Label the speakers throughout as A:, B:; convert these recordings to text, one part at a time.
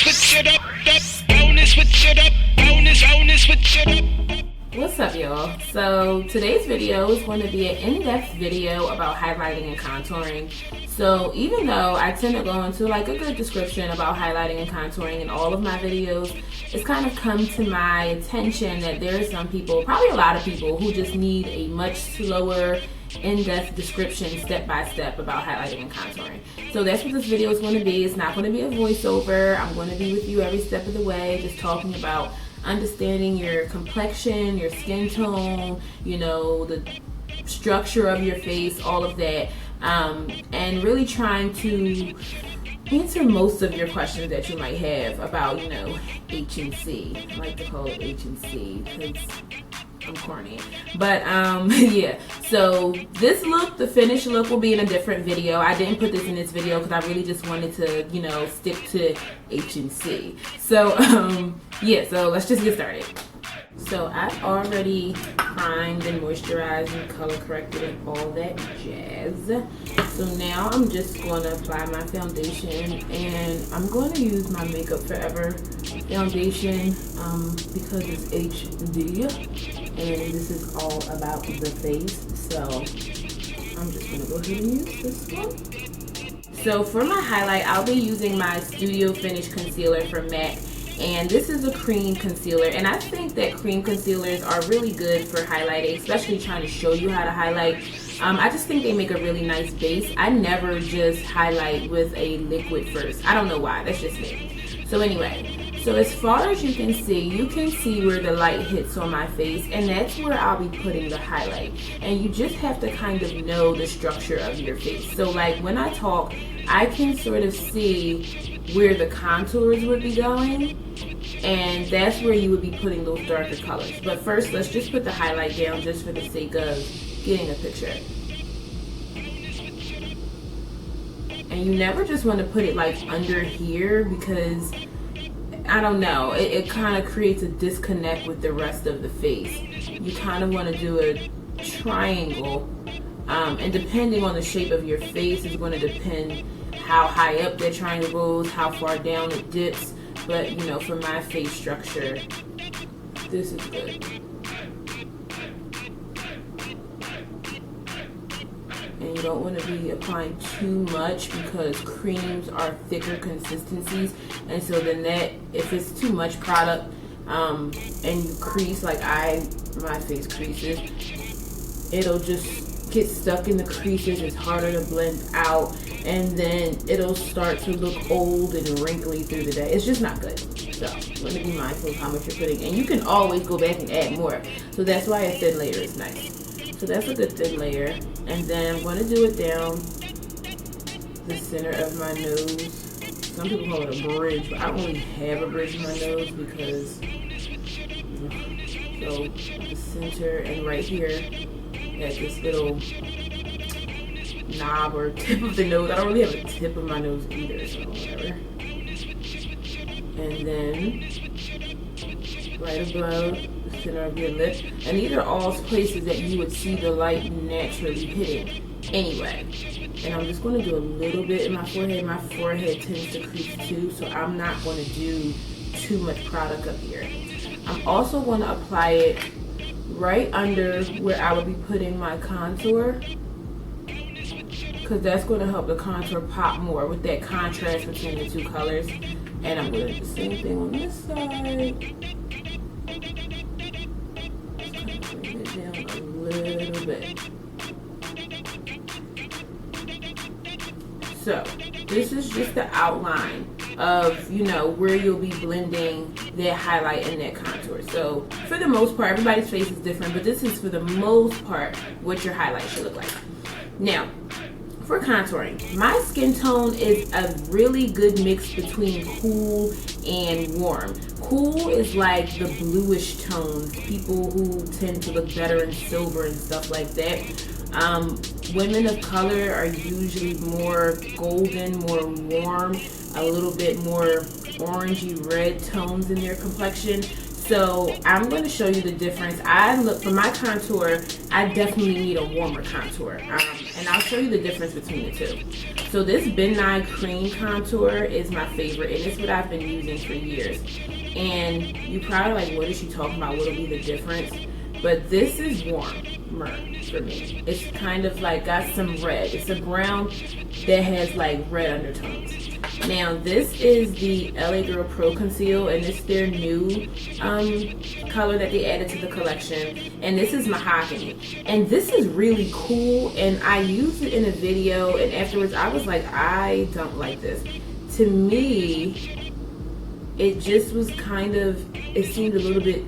A: switch it up, switch it up, switch it up.
B: What's up, y'all? So today's video is going to be an in-depth video about highlighting and contouring. So even though I tend to go into like a good description about highlighting and contouring in all of my videos, it's kind of come to my attention that there are some people, probably a lot of people, who just need a much slower, in-depth description step by step about highlighting and contouring. So that's what this video is going to be. It's not going to be a voiceover. I'm going to be with you every step of the way, just talking about understanding your complexion, your skin tone, you know, the structure of your face, all of that, and really trying to answer most of your questions that you might have about, you know, H and C. I like to call it H and C because I'm corny. But yeah, so this look, the finished look, will be in a different video. I didn't put this in this video because I really just wanted to, you know, stick to H and C. So yeah, so let's just get started. So I've already primed and moisturized and color corrected and all that jazz. So now I'm just going to apply my foundation, and I'm going to use my Makeup Forever foundation because it's HD and this is all about the face. So I'm just going to go ahead and use this one. So for my highlight, I'll be using my Studio Finish Concealer from MAC. And this is a cream concealer, and I think that cream concealers are really good for highlighting, especially trying to show you how to highlight. I just think they make a really nice base. I never just highlight with a liquid first. I don't know why, that's just me. So anyway, so as far as you can see where the light hits on my face, and that's where I'll be putting the highlight. And you just have to kind of know the structure of your face. So like when I talk, I can sort of see where the contours would be going, and that's where you would be putting those darker colors. But first, let's just put the highlight down just for the sake of getting a picture. And you never just want to put it like under here because, I don't know, it kind of creates a disconnect with the rest of the face. You kind of want to do a triangle, and depending on the shape of your face is going to depend how high up that triangle goes, how far down it dips. But you know, for my face structure, this is good. And you don't want to be applying too much because creams are thicker consistencies, and so then that, if it's too much product and you crease like my face creases, it'll just get stuck in the creases. It's harder to blend out, and then it'll start to look old and wrinkly through the day. It's just not good. So you want to be mindful of how much you're putting, and you can always go back and add more. So that's why a thin layer is nice. So that's a good thin layer, and then I'm going to do it down the center of my nose. Some people call it a bridge, but I don't really have a bridge in my nose because, so the center and right here at this little knob or tip of the nose. I don't really have a tip of my nose either, so whatever. And then right above the center of your lip. And these are all places that you would see the light naturally hitting anyway. And I'm just going to do a little bit in my forehead. My forehead tends to crease too, so I'm not going to do too much product up here. I'm also going to apply it right under where I would be putting my contour, because that's going to help the contour pop more with that contrast between the two colors. And I'm going to do the same thing on this side. Just kind of bring it down a little bit. So this is just the outline of, you know, where you'll be blending that highlight and that contour. So for the most part, everybody's face is different, but this is for the most part what your highlight should look like. Now, for contouring, my skin tone is a really good mix between cool and warm. Cool is like the bluish tones, people who tend to look better in silver and stuff like that. Women of color are usually more golden, more warm, a little bit more orangey red tones in their complexion. So I'm going to show you the difference. For my contour, I definitely need a warmer contour. And and I'll show you the difference between the two. So this Benign Cream Contour is my favorite, and it's what I've been using for years. And you probably like, what is she talking about? What'll be the difference? But this is warmer for me. It's kind of like got some red. It's a brown that has like red undertones. Now this is the LA Girl Pro Conceal, and it's their new color that they added to the collection, and this is Mahogany. And this is really cool, and I used it in a video, and afterwards I was like, I don't like this. To me, it just was kind of, it seemed a little bit,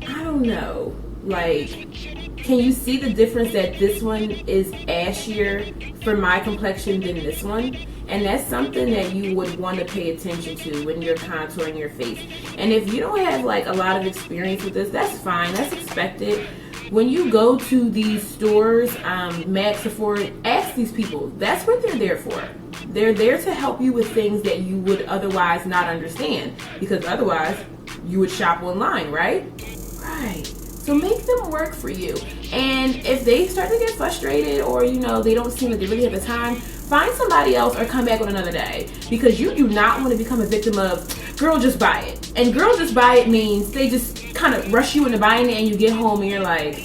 B: I don't know, like, can you see the difference that this one is ashier for my complexion than this one? And that's something that you would want to pay attention to when you're contouring your face. And if you don't have like a lot of experience with this, that's fine, that's expected. When you go to these stores, MAC, Sephora, ask these people. That's what they're there for. They're there to help you with things that you would otherwise not understand, because otherwise you would shop online, right? Right. So make them work for you. And if they start to get frustrated, or you know, they don't seem like they really have the time, find somebody else or come back on another day, because you do not want to become a victim of girl just buy it. And girl just buy it means they just kind of rush you into buying it, and you get home and you're like,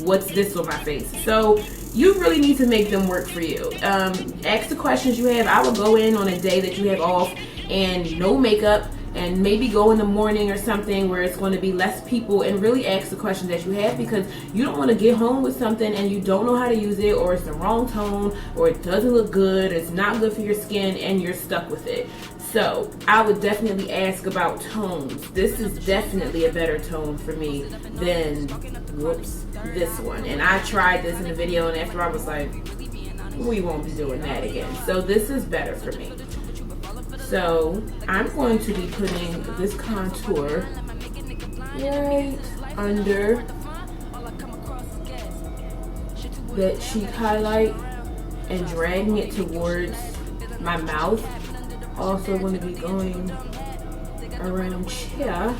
B: what's this on my face? So you really need to make them work for you. Ask the questions you have. I will go in on a day that you have off and no makeup, and maybe go in the morning or something where it's going to be less people, and really ask the questions that you have, because you don't want to get home with something and you don't know how to use it, or it's the wrong tone, or it doesn't look good, it's not good for your skin, and you're stuck with it. So I would definitely ask about tones. This is definitely a better tone for me than, whoops, this one. And I tried this in a video, and after I was like, we won't be doing that again. So this is better for me. So I'm going to be putting this contour right under that cheek highlight and dragging it towards my mouth. Also going to be going around here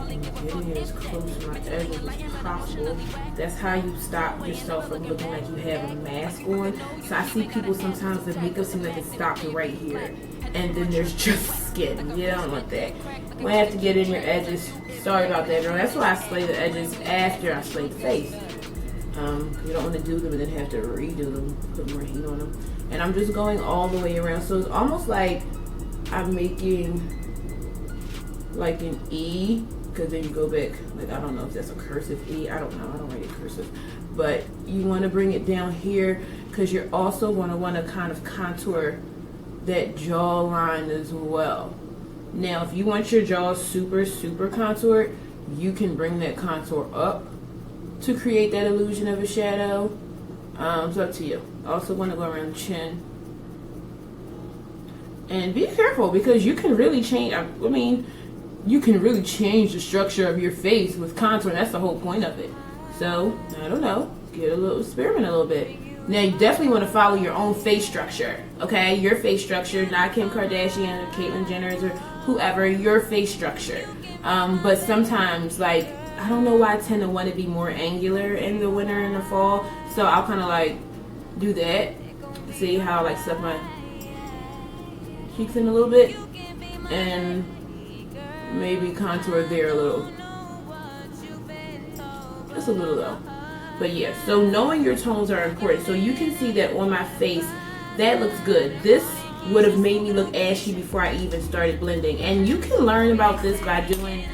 B: and getting it as close to my edges as possible. That's how you stop yourself from looking like you have a mask on. So I see people sometimes, the makeup seems like it stopped right here, and then there's just skin. You don't want that. You might have to get in your edges. Sorry about that, girl. That's why I slay the edges after I slay the face. You don't want to do them and then have to redo them, put more heat on them. And I'm just going all the way around. So it's almost like I'm making like an E, because then you go back, like, I don't know if that's a cursive E. I don't know. I don't write it cursive. But you want to bring it down here, because you're also going to want to kind of contour that jawline as well. Now, if you want your jaw super, super contoured, you can bring that contour up to create that illusion of a shadow. It's up to you. Also want to go around the chin. And be careful, because you can really change, I mean, you can really change the structure of your face with contour. That's the whole point of it. So, I don't know, get a little, experiment a little bit. Now, you definitely want to follow your own face structure, okay? Your face structure, not Kim Kardashian or Caitlyn Jenner's or whoever, your face structure. But sometimes, like, I don't know why I tend to want to be more angular in the winter and the fall. So I'll kind of like do that. See how I like stuff my cheeks in a little bit. And maybe contour there a little. Just a little though. But yeah, so knowing your tones are important. So you can see that on my face, that looks good. This would have made me look ashy before I even started blending. And you can learn about this by doing,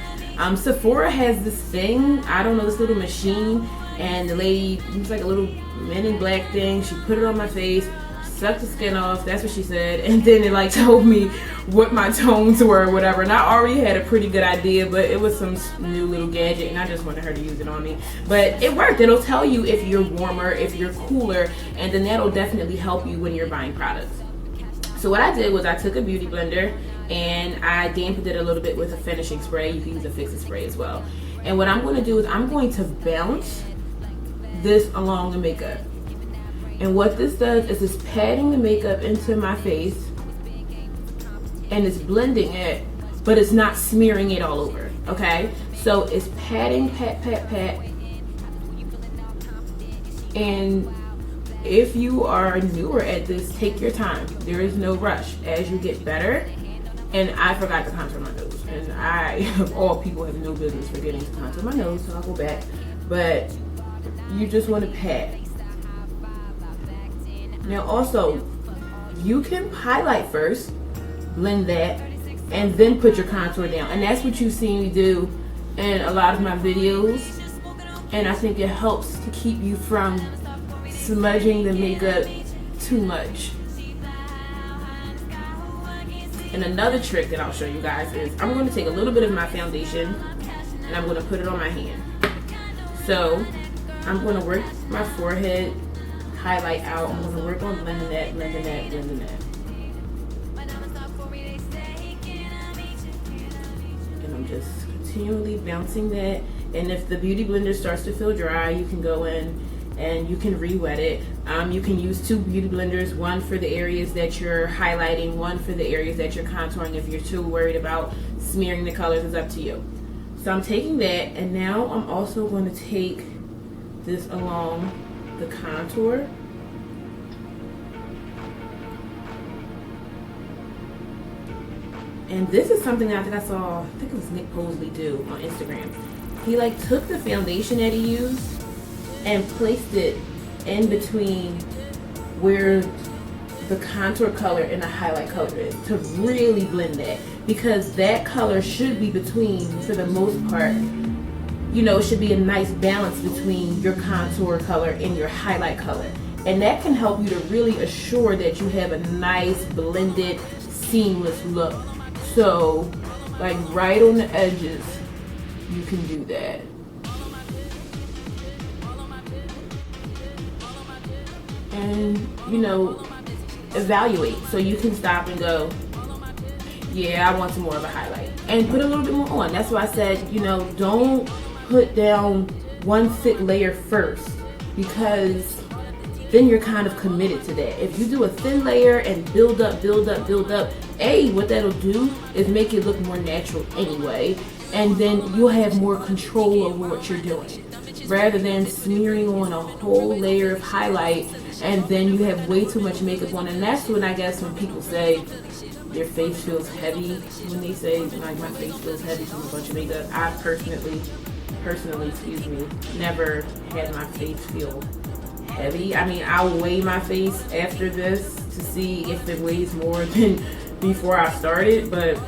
B: Sephora has this thing, I don't know, this little machine, and the lady, it's like a little Men in Black thing. She put it on my face, sucked the skin off, that's what she said, and then it like told me what my tones were or whatever. And I already had a pretty good idea, but it was some new little gadget, and I just wanted her to use it on me. But it worked. It'll tell you if you're warmer, if you're cooler, and then that'll definitely help you when you're buying products. So what I did was I took a beauty blender and I dampened it a little bit with a finishing spray. You can use a fixing spray as well. And what I'm going to do is I'm going to bounce this along the makeup. And what this does is it's patting the makeup into my face, and it's blending it, but it's not smearing it all over, okay? So it's patting, pat, pat, pat, And if you are newer at this, take your time. There is no rush. As you get better, and I forgot to contour my nose, and I, of all people, have no business forgetting to contour my nose, so I'll go back. But you just want to pat. Now also, you can highlight first, blend that, and then put your contour down. And that's what you've seen me do in a lot of my videos. And I think it helps to keep you from smudging the makeup too much. And another trick that I'll show you guys is I'm going to take a little bit of my foundation and I'm going to put it on my hand. So I'm going to work my forehead, highlight out. I'm going to work on blending that, blending that, blending that. And I'm just continually bouncing that. And if the beauty blender starts to feel dry, you can go in and you can re-wet it. You can use 2 beauty blenders, one for the areas that you're highlighting, one for the areas that you're contouring. If you're too worried about smearing the colors, it's up to you. So I'm taking that, and now I'm also going to take this along the contour. And this is something that I think I saw, I think it was Nick Posley do on Instagram. He like took the foundation that he used and placed it in between where the contour color and the highlight color is to really blend that, because that color should be between, for the most part, you know, it should be a nice balance between your contour color and your highlight color. And that can help you to really assure that you have a nice blended seamless look. So like right on the edges, you can do that. And you know, evaluate, so you can stop and go, yeah, I want some more of a highlight, and put a little bit more on. That's why I said, you know, don't put down one thick layer first, because then you're kind of committed to that. If you do a thin layer and build up, build up, build up, what that'll do is make it look more natural anyway, and then you'll have more control over what you're doing, rather than smearing on a whole layer of highlight and then you have way too much makeup on. And that's when I guess when people say their face feels heavy, when they say like my face feels heavy from a bunch of makeup, I personally, excuse me, never had my face feel heavy. I mean, I'll weigh my face after this to see if it weighs more than before I started, but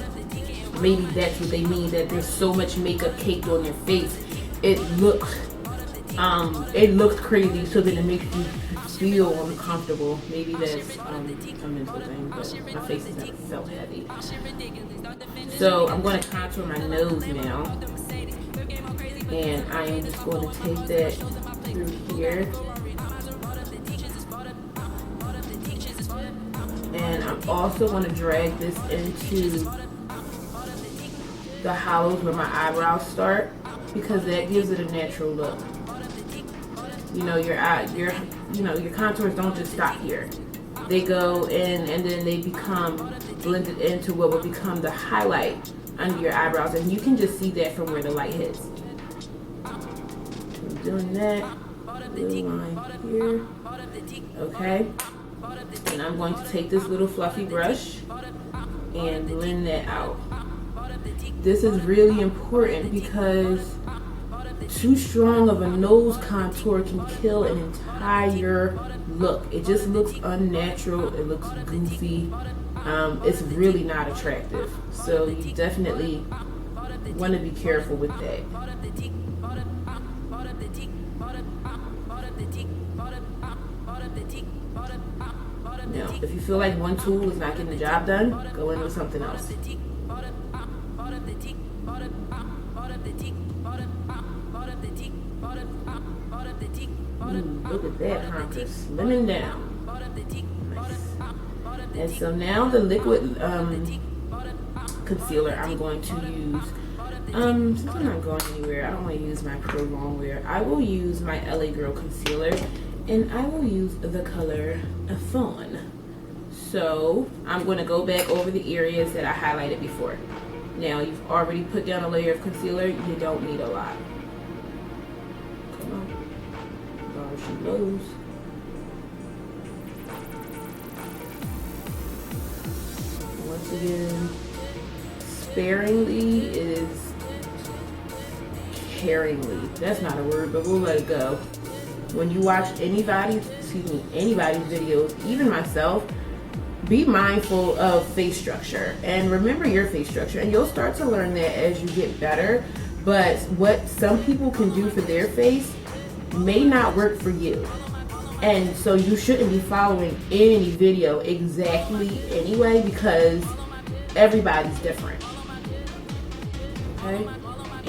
B: maybe that's what they mean, that there's so much makeup caked on your face. It looks crazy, so that it makes you feel uncomfortable. Maybe that's a mental thing, but my face has never felt heavy. So I'm going to contour my nose now, and I am just going to take that through here. And I'm also going to drag this into the hollows where my eyebrows start, because that gives it a natural look. You know, your contours don't just stop here. They go in and then they become blended into what will become the highlight under your eyebrows, and you can just see that from where the light hits. I'm doing that little line here. Okay. And I'm going to take this little fluffy brush and blend that out. This is really important because too strong of a nose contour can kill an entire look. It just looks unnatural. It looks goofy. It's really not attractive. So you definitely want to be careful with that. Now, if you feel like one tool is not getting the job done, go in with something else. Look at that, honker, slimming down. Nice. And so now the liquid concealer I'm going to use, since I'm not going anywhere, I don't want to use my Pro Longwear. I will use my LA Girl concealer, and I will use the color Fawn. So I'm going to go back over the areas that I highlighted before. Now you've already put down a layer of concealer, you don't need a lot. Come on. You've how she blows. Once again, sparingly is caringly. That's not a word, but we'll let it go. When you watch anybody's videos, even myself, be mindful of face structure and remember your face structure, and you'll start to learn that as you get better. But what some people can do for their face may not work for you, and so you shouldn't be following any video exactly anyway, because everybody's different. Okay,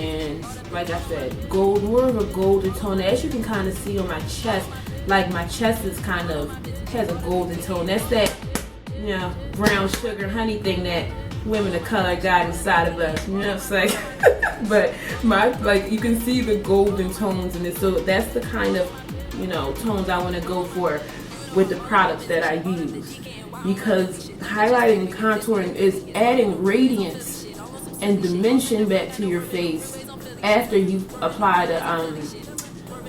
B: and like I said, gold, more of a golden tone. As you can kind of see on my chest, like my chest is kind of has a golden tone. That's that, you know, brown sugar honey thing that women of color got inside of us, you know what I'm saying? But like you can see the golden tones in it, so that's the kind of, you know, tones I want to go for with the products that I use, because highlighting and contouring is adding radiance and dimension back to your face after you've applied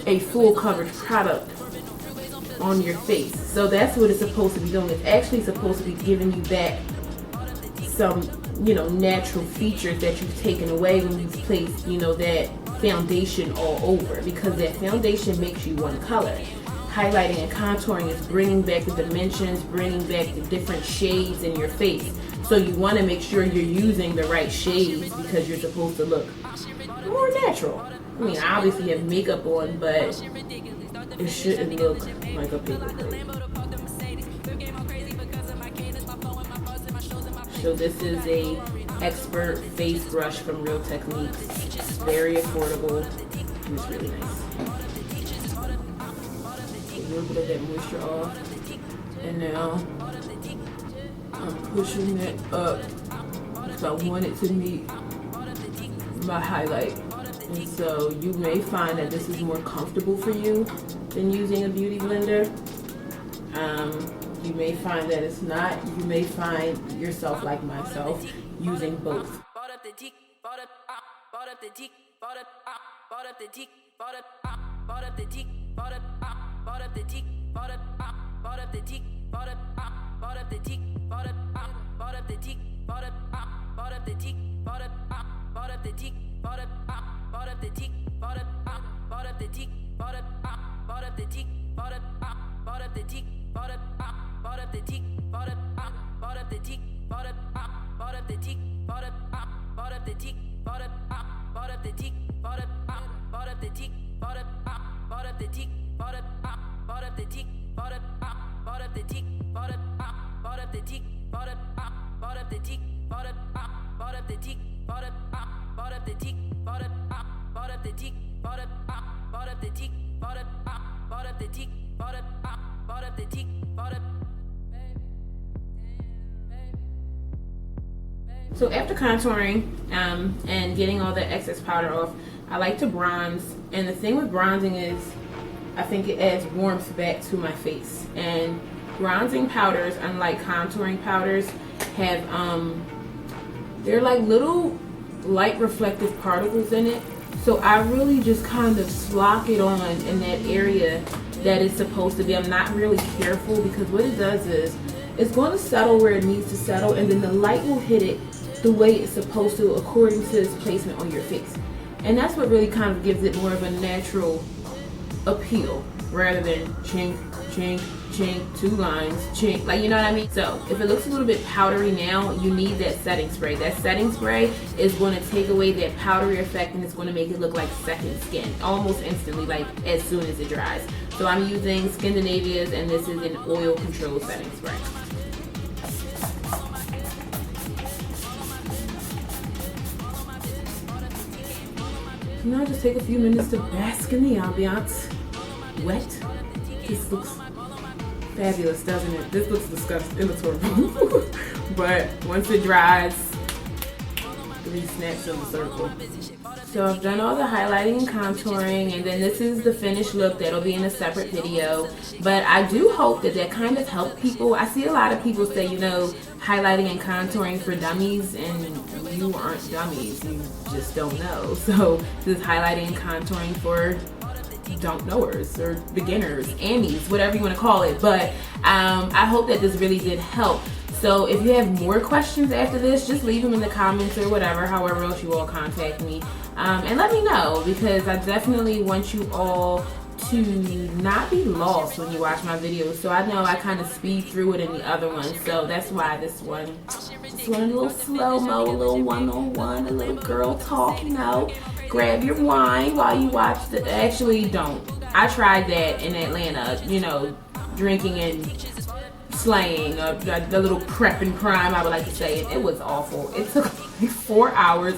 B: a full coverage product on your face. So that's what it's supposed to be doing. It's actually supposed to be giving you back some, you know, natural features that you've taken away when you've placed, you know, that foundation all over, because that foundation makes you one color. Highlighting and contouring is bringing back the dimensions, bringing back the different shades in your face. So you want to make sure you're using the right shades, because you're supposed to look more natural. I mean, I obviously have makeup on, but it shouldn't look like a paper plate. So this is a expert face brush from Real Techniques. It's very affordable and it's really nice. A little bit of that moisture off, and now I'm pushing it up because I want it to meet my highlight. And so you may find that this is more comfortable for you than using a beauty blender. You may find that it's not. You may find yourself like myself using both. So after contouring and getting all the excess powder off, I like to bronze. And the thing with bronzing is I think it adds warmth back to my face. And bronzing powders, unlike contouring powders, have they're like little light reflective particles in it. So I really just kind of slock it on in that area that it's supposed to be. I'm not really careful, because what it does is it's going to settle where it needs to settle, and then the light will hit it the way it's supposed to according to its placement on your face. And that's what really kind of gives it more of a natural appeal, rather than chink, chink, chink, two lines, chink, like, you know what I mean? So if it looks a little bit powdery now, you need that setting spray. That setting spray is going to take away that powdery effect, and it's going to make it look like second skin almost instantly, like as soon as it dries. So I'm using Skindinavia's, and this is an oil control setting spray. Now just take a few minutes to bask in the ambiance. Wet. This looks fabulous, doesn't it? This looks disgusting. It looks horrible. But once it dries, 3 snaps in the circle. So I've done all the highlighting and contouring, and then this is the finished look that'll be in a separate video. But I do hope that that kind of helped people. I see a lot of people say, you know, highlighting and contouring for dummies, and you aren't dummies, you just don't know. So this is highlighting and contouring for don't knowers or beginners, Annies, whatever you want to call it. But I hope that this really did help. So if you have more questions after this, just leave them in the comments or whatever, however else you all contact me. And let me know, because I definitely want you all to not be lost when you watch my videos. So I know I kind of speed through it in the other ones. So that's why this one a little slow-mo, a little one-on-one, a little girl talk, you know. Grab your wine while you watch the, actually don't. I tried that in Atlanta, you know, drinking and slaying, the little prep and prime, I would like to say. It was awful. It took like 4 hours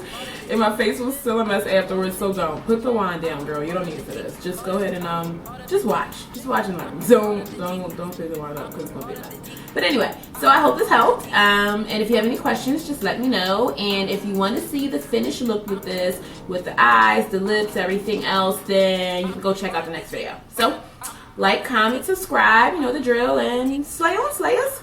B: and my face was still a mess afterwards. So don't put the wine down, girl. You don't need it for this. Just go ahead and just watch and learn. Don't pick the wine up because it's gonna be a mess. But anyway, so I hope this helped. And if you have any questions, just let me know. And if you want to see the finished look with this, with the eyes, the lips, everything else, then you can go check out the next video. So like, comment, subscribe, you know the drill, and slay on, Slayas.